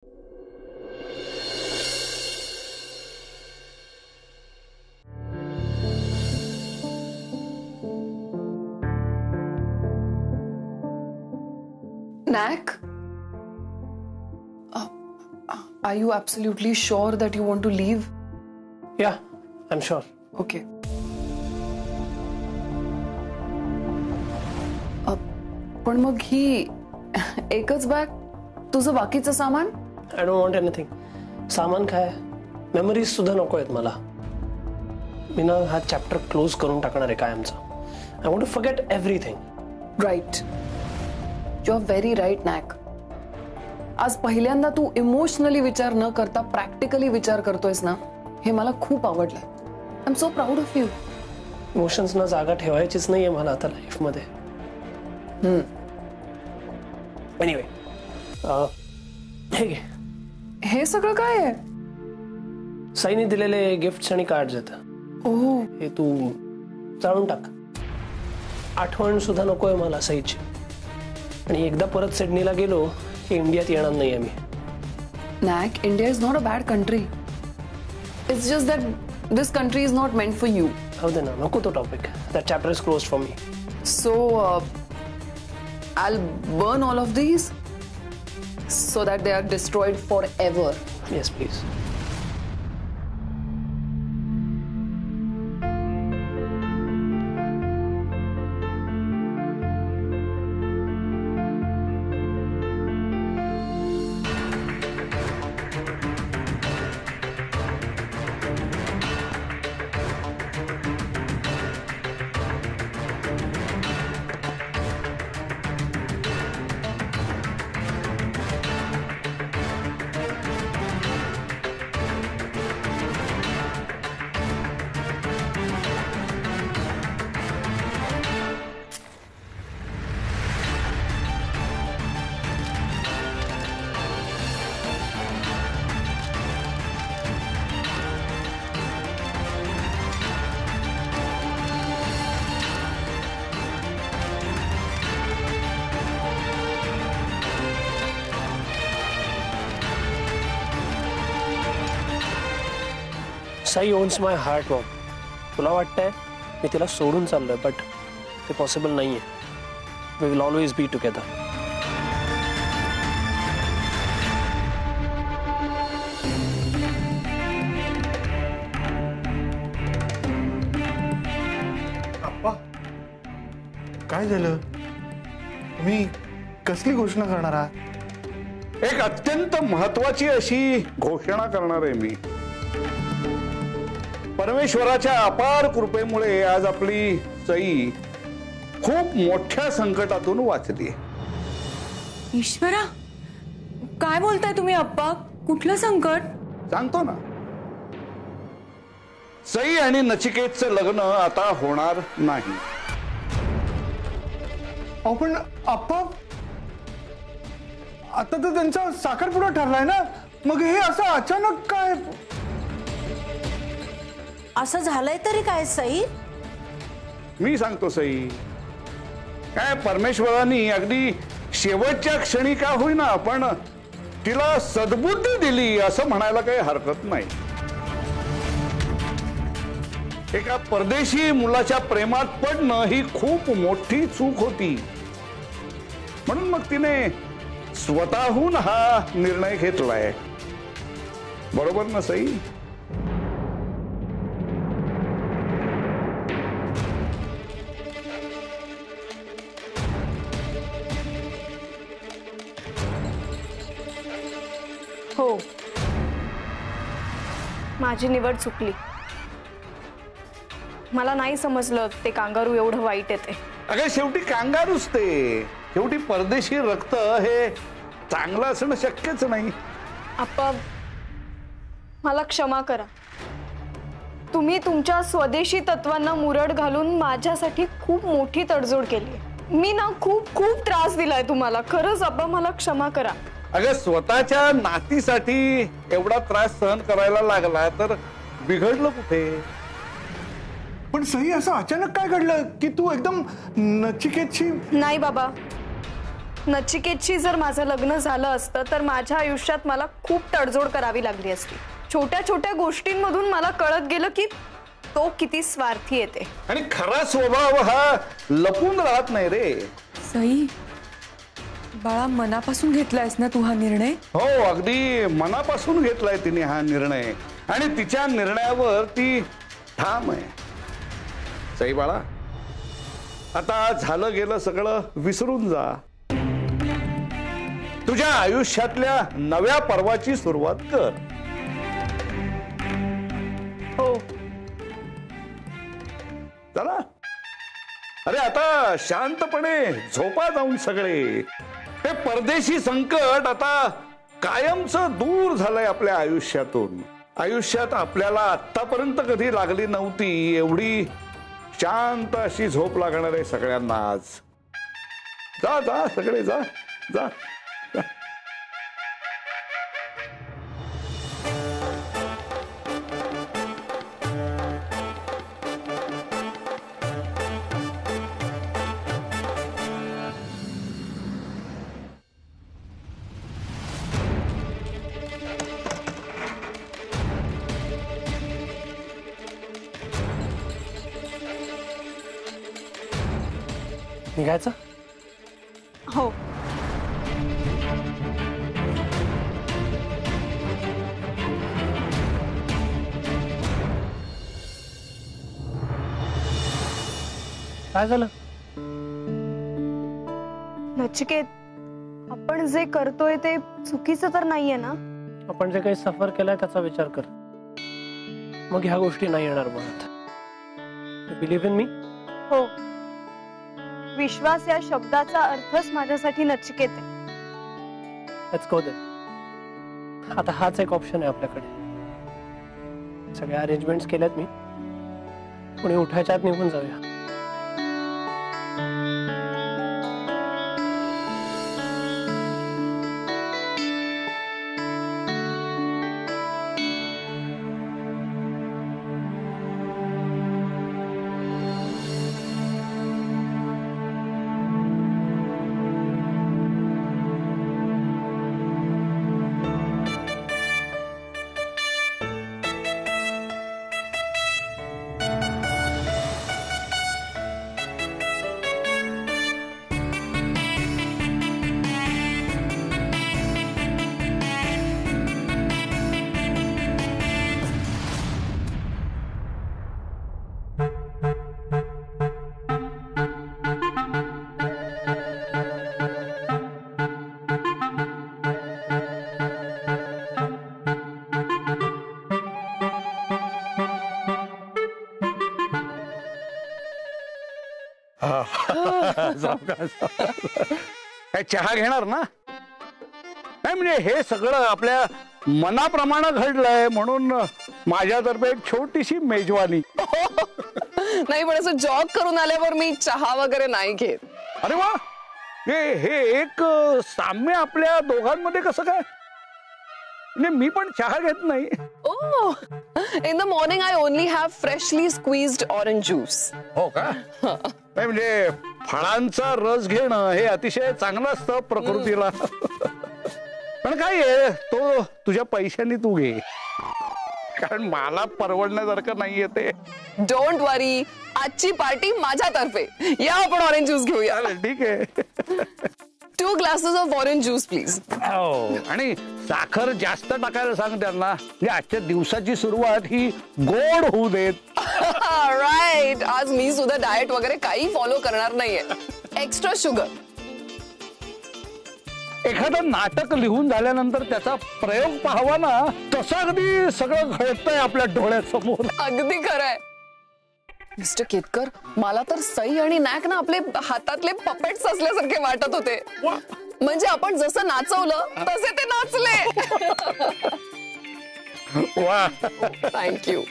Nak, are you absolutely sure that you want to leave? Yeah, I'm sure. Okay. पण मग ही एकच bag, तुझं बाकीचं सामान? I don't want anything. सामान काय? मेमरीज सुद्धा नको आहेत मला. मी ना हा चॅप्टर क्लोज करून टाकणार आहे कायमचा. I want to forget everything. Right. You are very right, Nak. आज पहिल्यांदा तू इमोशनली विचार न करता प्रॅक्टिकली विचार करतोयस ना, हे मला खूप आवडलंय. I am so proud of you. Emotions ना जागा ठेवायचीच नाहीये मला आता लाईफ मध्ये. एनिवे, हे सगळं काय आहे? साईने दिलेले गिफ्ट्स आणि कार्ड्स आहेत. ओह, हे तू जाळून टाक. आठवण सुद्धा नकोय मला साईची. आणि एकदा परत सिडनीला गेलो की इंडियात येणार नाहीये मी. Nak, India is not a bad country. It's just that this country is not meant for you. जाऊ दे ना, नको तो topic. That chapter is closed for me. So, I'll burn all of these so that they are destroyed forever. Yes, please. Sai owns my heart, mom. तुला वाटतंय मी तिला सोडून चाललोय, but ते पॉसिबल नाहीये. We will always be together. अप्पा, काय झालं? तुम्ही कसली घोषणा करणार आहात? एक अत्यंत महत्वाची अशी घोषणा करणार आहे मी. परमेश्वराच्या अपार कृपेमुळे आज आपली सई खूप मोठ्या संकटातून वाचली. ईश्वरा, काय बोलताय तुम्ही अप्पा? कुठलं संकट? सांगतो ना. सई आणि नचिकेतचं लग्न आता होणार नाही. पण अप्पा, आता तर त्यांचा साखरपुडा ठरलाय ना, मग हे असं अचानक काय? असं झालंय तरी काय सई? मी सांगतो सई, काय परमेश्वरांनी अगदी शेवटच्या क्षणी का होईना पण तिला सद्बुद्धी दिली असं म्हणायला काही हरकत नाही. एका परदेशी मुलाच्या प्रेमात पडणं ही खूप मोठी चूक होती. म्हणून मग तिने स्वतःहून हा निर्णय घेतलाय. बरोबर ना सई? हो, माझी निवड चुकली. मला नाही समजलं ते कांगारू एवढं वाईट येते. अगं शेवटी कांगारूच ते. शेवटी परदेशी रक्त हे चांगलं असणं शक्यच नाही. आप्पा, मला क्षमा करा. तुम्ही तुमच्या स्वदेशी तत्वांना मुरड घालून माझ्यासाठी खूप मोठी तडजोड केली. मी ना खूप खूप त्रास दिलाय तुम्हाला. खरंच आप्पा, मला क्षमा करा. अगं स्वतःच्या नातीसाठी एवढा त्रास सहन करायला लागला तर बिघडलं कुठे? पण सई, असं अचानक काय घडलं की तू एकदम नचिकेतची? नाही बाबा, नचिकेतशी जर माझं लग्न झालं असतं तर माझ्या आयुष्यात मला खूप तडजोड करावी लागली असती. छोट्या छोट्या गोष्टींमधून मला कळत गेलं की तो किती स्वार्थी येते. आणि खरा स्वभाव हा लपून राहत नाही रे. सई, बाळा, मनापासून घेतलायस ना तू हा निर्णय? हो, अगदी मनापासून घेतलाय तिने हा निर्णय आणि तिच्या निर्णयावर ती ठाम आहे. सई बाळा, आता झालं गेलं सगळं विसरून जा. तुझ्या आयुष्यातल्या नव्या पर्वाची सुरुवात कर. हो. चला, अरे आता शांतपणे झोपा जाऊन सगळे. हे परदेशी संकट आता कायमचं दूर झालंय आपल्या आयुष्यातून. आयुष्यात आपल्याला आतापर्यंत कधी लागली नव्हती एवढी शांत अशी झोप लागणार आहे सगळ्यांना आज. जा जा सगळे, जा जा. निघायचं? हो. काय झालं? नचिकेत, आपण जे करतोय ते चुकीचं तर नाहीये ना? आपण जे काही सफर केलाय त्याचा विचार कर, मग ह्या गोष्टी नाही येणार मनात. Believe in me? हो. विश्वास या शब्दाचा अर्थच माझ्यासाठी नचिकेत आहे. Let's go then. आता हाच एक ऑप्शन आहे आपल्याकडे. सगळ्या अरेंजमेंट्स केल्यात मी. कोणी उठायच्या आत निघून जाऊया. काय चहा घेणार ना? नाही म्हणजे हे सगळं आपल्या मनाप्रमाणे घडलंय म्हणून माझ्यातर्फे एक छोटीशी मेजवानी. नाही, पण असं जॉब करून आल्यावर मी चहा वगैरे नाही घेत. अरे वा, हे एक साम्य आपल्या दोघांमध्ये कसं काय? म्हणजे मी पण चहा घेत नाही. Oh, in the morning I only have freshly squeezed orange juice. हो का? नाही म्हणजे फळांचा रस घेणं हे अतिशय चांगलं असतं प्रकृतीला. पण काय आहे, तो तुझ्या पैशांनी तू घे, कारण मला परवडण्यासारखं नाहीये ते. डोंट वरी, आजची पार्टी माझ्यातर्फे. या आपण ऑरेंज ज्यूस घेऊया. ठीक आहे. 2 glasses of orange juice please. हो, आणि साखर जास्त टाकायला सांग त्यांना. म्हणजे आजच्या दिवसाची सुरुवात ही गोड होऊ देत. राईट, आज मी सुद्धा डाएट वगैरे काही फॉलो करणार नाहीये. Extra sugar. एखादं नाटक लिहून झाल्यानंतर त्याचा प्रयोग पाहावा ना, तसं अगदी सगळं घडतंय आपल्या डोळ्यासमोर. अगदी खरंय. मिस्टर केतकर, मला तर सई आणि नॅक ना आपले हातातले पपेट्स असल्यासारखे वाटत होते. म्हणजे आपण जसं नाचवलं तसे ते नाचले. वा, थँक्यू.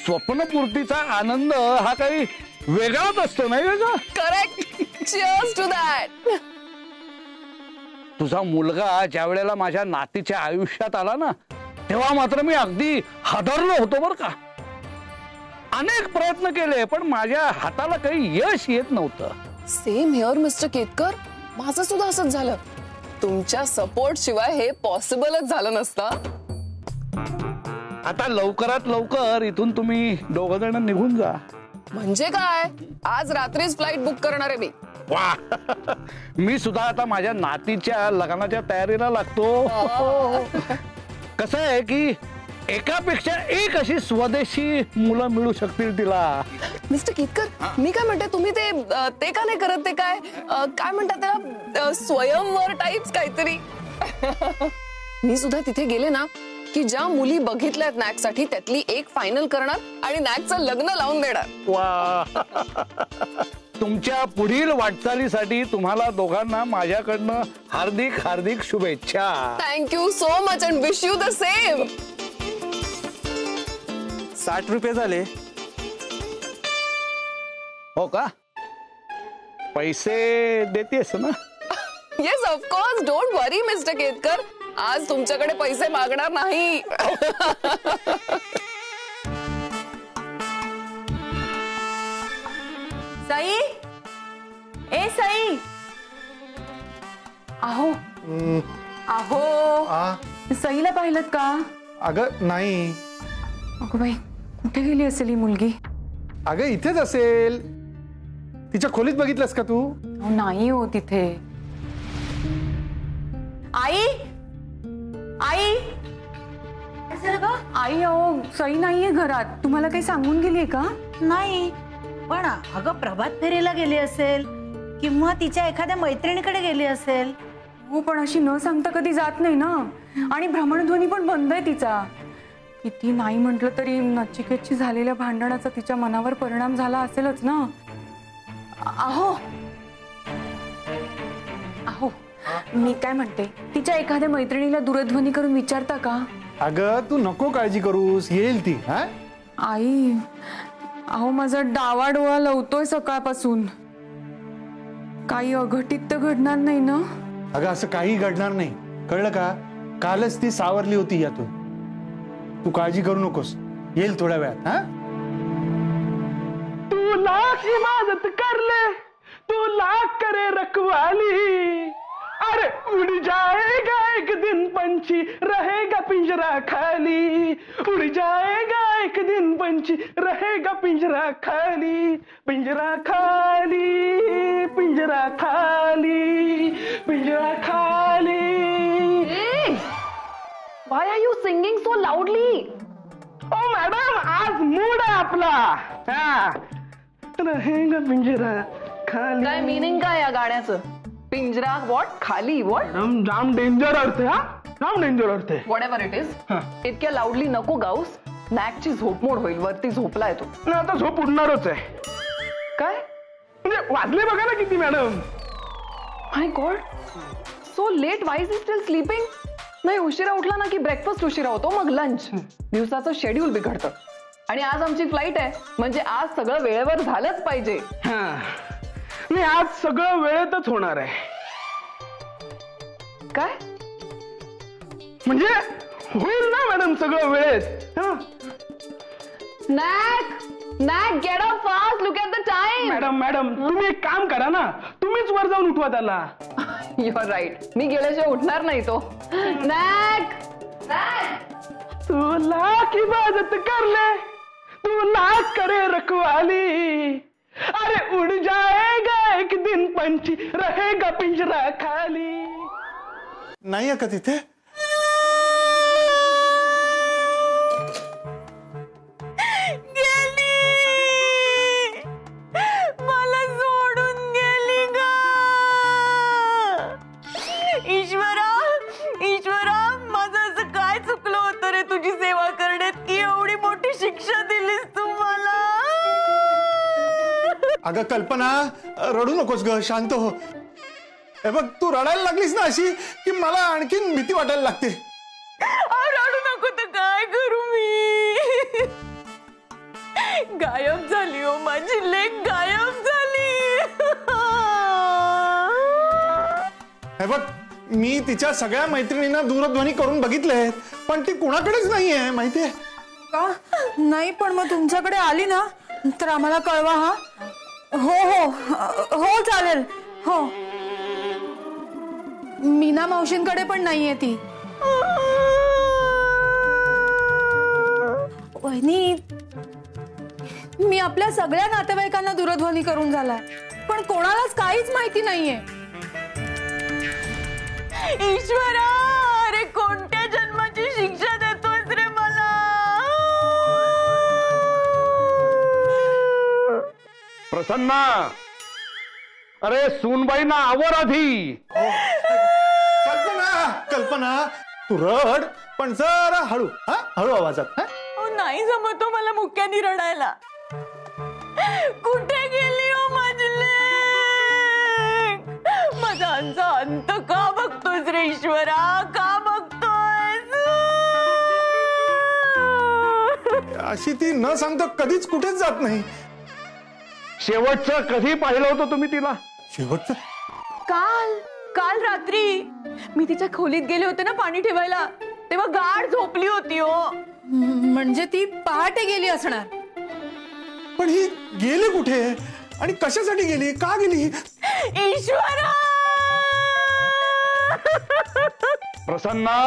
स्वप्नपूर्तीचा आनंद हा काही वेगळाच असतो नाही का? करेक्ट. Cheers to that. तुझा मुलगा ज्या वेळेला माझ्या नातीच्या आयुष्यात आला ना, तेव्हा मात्र मी अगदी हादरलो होतो बर का. अनेक प्रयत्न केले पण माझ्या हाताला काही यश येत नव्हतं. सेम हिअर मिस्टर केतकर, माझं सुद्धा असंच झालं. तुमच्या सपोर्ट शिवाय हे पॉसिबलच झालं नसतं. आता लवकरात लवकर इथून तुम्ही दोघ जण निघून जा. म्हणजे काय, आज रात्रीच फ्लाईट बुक करणार आहे मी. वा मी सुद्धा आता माझ्या नातीच्या लग्नाच्या तयारीला लागतो. कसं आहे की एकापेक्षा एक अशी स्वदेशी मुलं मिळू शकतील तिला. मिस्टर केतकर, मी काय म्हणते, तुम्ही ते का नाही करत? ते काय काय म्हणतात त्याला, स्वयंवर टाईप्स काहीतरी. मी सुद्धा तिथे गेले ना की ज्या मुली बघितल्यात नॅक साठी त्यातली एक फायनल करणार आणि नॅकचं लग्न लावून देणार. वा तुमच्या पुढील वाटचालीसाठी तुम्हाला दोघांना माझ्याकडनं हार्दिक हार्दिक शुभेच्छा. Thank you so much and wish you the same. 60 रुपये झाले. हो का, पैसे देतेस ना? Yes of course, don't worry mister Ketkar, आज तुमच्याकडे पैसे मागणार नाही. साई, ए साई, आहो आहो, साईला पाहिलं का? अगं नाही. अगं बाई, कुठे गेली असेल ही मुलगी? अगं इथेच असेल. तिच्या खोलीत बघितलंस का तू? नाही हो तिथे. आई, आई, आई, अहो सई नाहीये घरात. तुम्हाला काही सांगून गेलीये का? नाही, पण अगं प्रभात फेरीला गेली असेल किंवा तिच्या एखाद्या मैत्रिणीकडे गेली असेल. हो, पण अशी न सांगता कधी जात नाही ना. आणि भ्रमणध्वनी पण बंद आहे तिचा. किती नाही म्हटलं तरी नचिकेतशी झालेल्या भांडणाचा तिच्या मनावर परिणाम झाला असेलच ना. अहो अहो, मी काय म्हणते, तिच्या एखाद्या मैत्रिणीला दूरध्वनी करून विचारता का? अगं तू नको काळजी करूस, येईल ती. हा आई, अहो माझा डावा डोळा लवतोय सकाळपासून. काही अघटित तर घडणार नाही ना? अगं असं काही घडणार नाही, कळलं का? कालच ती सावरली होती यातून. तू काळजी करू नकोस, येईल थोड्या वेळात. हा तू लाख इबादत कर ले, तू लाख करे रखवाली. अरे उड़ जाएगा एक दिन पंछी, रहेगा पिंजरा खाली. उड़ जाएगा एक दिन पंछी, रहेगा पिंजरा खाली. पिंजरा खाली, पिंजरा खाली, पिंजरा खाली. Why are you singing so loudly? ओ मॅडम, आज मूड आहे आपला. हा, रहेगा पिंजरा खाली. काय मीनिंग काय या गाण्याचं? पिंजरा वॉट, खाली वॉट? जाम डेंजर अर्थ आहे. हा, जाम डेंजर अर्थ आहे. What ever it is. इतक्या लाऊडली नको गाऊस. नॅकची झोपमोड होईल. वरती झोपलाय तो. नाही, आता झोप उडणारच आहे. काय म्हणजे वाजले बघा ना किती madam. My God, so let. Y is he still sleeping? नाही, उशिरा उठला ना की ब्रेकफास्ट उशिरा होतो, मग लंच. दिवसाचं शेड्यूल बिघडतं. आणि आज आमची फ्लाईट आहे, म्हणजे आज सगळं वेळेवर झालंच पाहिजे. हा, मी आज सगळं वेळेतच होणार आहे. काय म्हणजे होईल ना मॅडम सगळं वेळेत. नॅक, नॅक, get up fast, look at the time. Madam madam तुम्ही एक काम करा ना, तुम्हीच वर जाऊन उठवा त्याला. यू आर राईट, मी गेल्याशिवाय उठणार नाही तो. नॅक, तू लाख इबादत कर ले, तू लाख करे रखवाली. अरे उड़ जाएगा एक दिन पंछी, रहेगा पिंजरा खाली. नाही आहे का तिथे? मला सोडून गेली ग. ईश्वरा, ईश्वरा, माझं असं काय चुकलं होतं रे तुझी सेवा करण्यात की एवढी मोठी शिक्षा दिलीस तू मला. अगं कल्पना, रडू नकोस ग, शांत हो. हे बघ, तू रडायला लागलीस ना अशी की मला आणखीन भीती वाटायला लागते. रडू नको तर काय करू मी. गायब झाली हो माझी लेक, गायब झाली. हे बघ, मी तिच्या सगळ्या मैत्रिणींना दूरध्वनी करून बघितले, पण ती कुणाकडेच नाहीये, माहितीये का? नाही, पण मग तुमच्याकडे आली ना तर आम्हाला कळवा. हा, हो हो हो चालेल. हो, मीना मावशींकडे पण नाहीये ती. वहिनी, मी आपल्या सगळ्या नातेवाईकांना दूरध्वनी करून झालाय, पण कोणालाच काहीच माहिती नाहीये. ईश्वरा, अरे कोणत्या जन्माची शिक्षा देतोयस रे मला? प्रसन्ना, अरे सूनबाईंना आवर आधी. कल्पना, कल्पना, तू रड पण जरा हळू. हा, हळू आवाजात. नाही जमतो मला मुक्यानी रडायला. कुठे गेली हो माझी लेक? माझा अंत का बघतोयस रे ईश्वरा, का बघतोयस? अशी ती न सांगता कधीच कुठेच जात नाही. शेवटचं कधी पाहिलं होतं तुम्ही तिला? शेवटचं काल रात्री मी तिच्या खोलीत गेले होते ना पाणी ठेवायला, तेव्हा गाढ झोपली होती हो. म्हणजे ती पहाटे गेली असणार. पण ही गेली कुठे आणि कशासाठी गेली, का गेली? ईश्वरा, प्रसन्ना,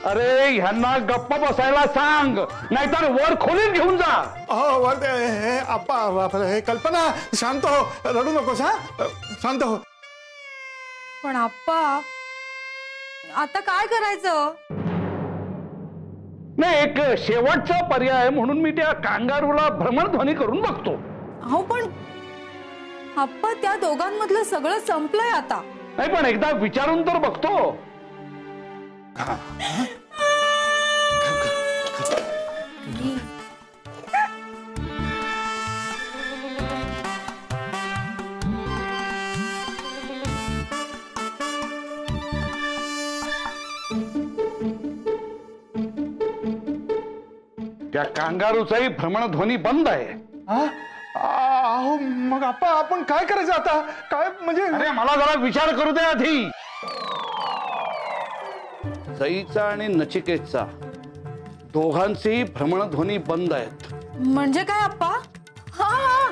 अरे ह्यांना गप्प बसायला सांग, नाहीतर वर खोलीत घेऊन जा. हे कल्पना, शांत हो, रडू नकोस. हा, शांत हो. पण आप्पा, आता काय करायचं? नाही, एक शेवटचा पर्याय म्हणून मी त्या कांगारूला भ्रमणध्वनी करून बघतो. हो, पण आप्पा, त्या दोघांमधलं सगळं संपलंय आता. नाही, पण एकदा विचारून तर बघतो. त्या कांगारूचाही भ्रमणध्वनी बंद आहे. अहो, मग आपण काय करायचं आता? काय म्हणजे? अरे मला जरा विचार करू दे आधी. सईचा आणि नचिकेतचा दोघांचेही भ्रमणध्वनी बंद आहेत. म्हणजे काय आप्पा? हा,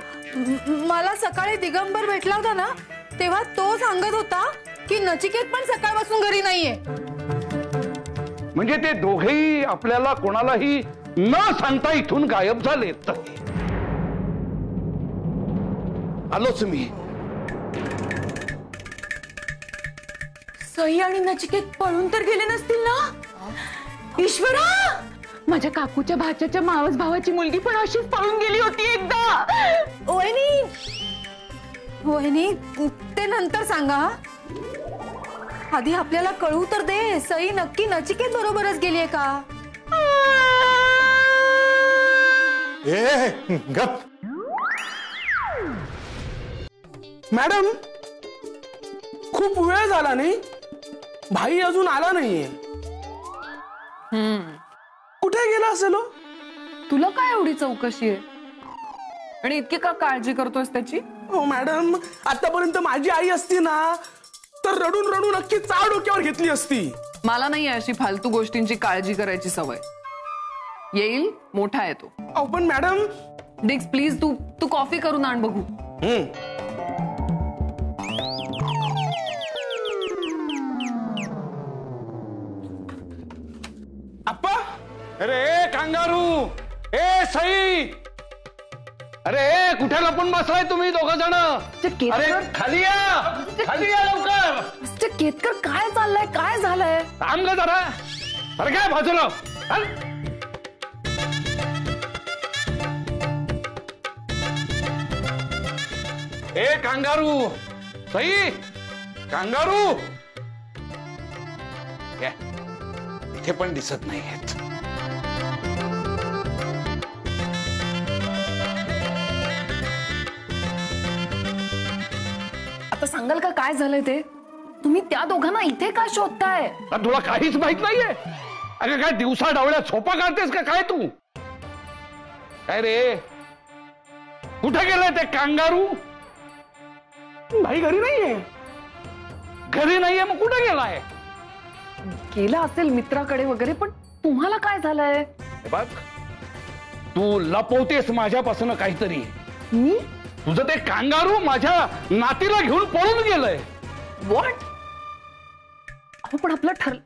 मला सकाळी दिगंबर भेटला होता ना, तेव्हा तो सांगत होता की नचिकेत पण सकाळपासून घरी नाहीये. म्हणजे ते दोघेही आपल्याला कोणालाही न सांगता इथून गायब झालेत. आलोच मी. सई आणि नचिकेत पळून तर गेले नसतील ना? ईश्वरा, माझ्या काकूच्या भाच्याच्या मावस भावाची मुलगी पण अशीच पळून गेली होती एकदा. वहिनी, ते नंतर सांगा. आधी आपल्याला कळू तर दे, सई नक्की नचिकेत बरोबरच गेलीये का? गप. मॅडम, खूप वेळ झाला नाही, भाई अजून आला नाहीये. कुठे गेला असेल? तुला काय एवढी चौकशी आहे आणि इतकी का काळजी करतोयस त्याची? हो मॅडम, आतापर्यंत माझी आई असती ना तर रडून रडून नक्की चाळ डोक्यावर घेतली असती. मला नाही अशी फालतू गोष्टींची काळजी करायची सवय. येईल, मोठा आहे तो. अहो पण मॅडम. डिक्स, प्लीज तू कॉफी करून आण बघू. आप्पा, अरे कांगारू, ए सई, अरे कुठे लपून बसलाय तुम्ही दोघ जण? अरे खाली या, खाली या लवकर. केतकर, काय चाललंय, काय झालंय? थांब ग जरा. अरे काय बाजूला. ए कांगारू, सई, कांगारू, इथे पण दिसत नाहीयेत. आता सांगाल का काय झालंय ते? तुम्ही त्या दोघांना इथे का शोधताय? तुला काहीच माहित नाहीये? अरे काय दिवसा डावळ्यात झोपा काढतेस का काय तू? काय रे, कुठे गेलाय ते कांगारू? भाई घरी नाहीये. घरी नाहीये, मग कुठे गेलाय? गेला असेल मित्राकडे वगैरे, पण तुम्हाला काय झालंय? बघ, तू लपवतेस माझ्यापासून काहीतरी. मी तुझं ते कांगारू माझ्या नातीला घेऊन पळून गेलंय. व्हॉट? अहो पण आपलं ठरलं.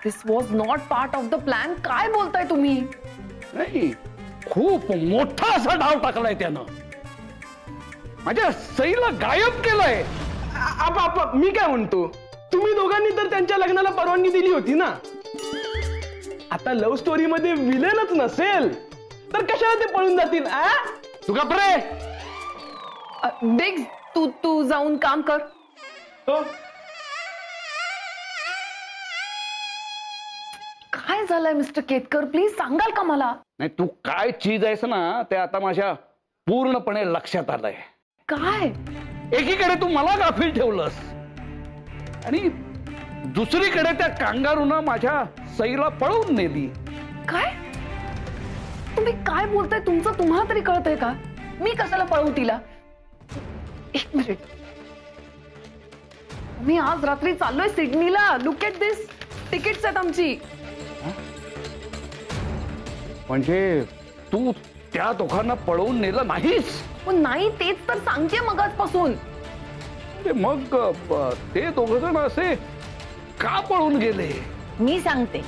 This was not part of the plan. काय बोलताय तुम्ही? नाही, खूप मोठा असा डाव टाकलाय त्यानं. माझ्या सईला गायब केलंय. मी काय म्हणतो, तुम्ही दोघांनी तर त्यांच्या लग्नाला परवानगी दिली होती ना. आता लव्ह स्टोरी मध्ये विलनच नसेल तर कशाला ते पळून जातील? तू गप रे. डिग्स, तू जाऊन काम कर. काय झालंय मिस्टर केतकर? प्लीज सांगाल का मला? नाही, तू काय चीज आहेस ना ते आता माझ्या पूर्णपणे लक्षात आलंय. काय? एकीकडे तू मला गाफील ठेवलंस आणि दुसरीकडे त्या कांगारूनं माझ्या सईला पळवून नेली. काय? तुम्ही काय बोलताय? तुमचं तुम्हाला तरी कळतंय का? मी कशाला पळवू तिला? एक मिनिट. मी आज रात्री चाललोय सिडनीला. Look at this. तिकीट्स आहेत आमची. म्हणजे तू त्या दोघांना पळवून नेलं नाहीस? नाही, तेच तर सांगते मग आजपासून. मग ते दोघ जण असे का पळून गेले? मी सांगते.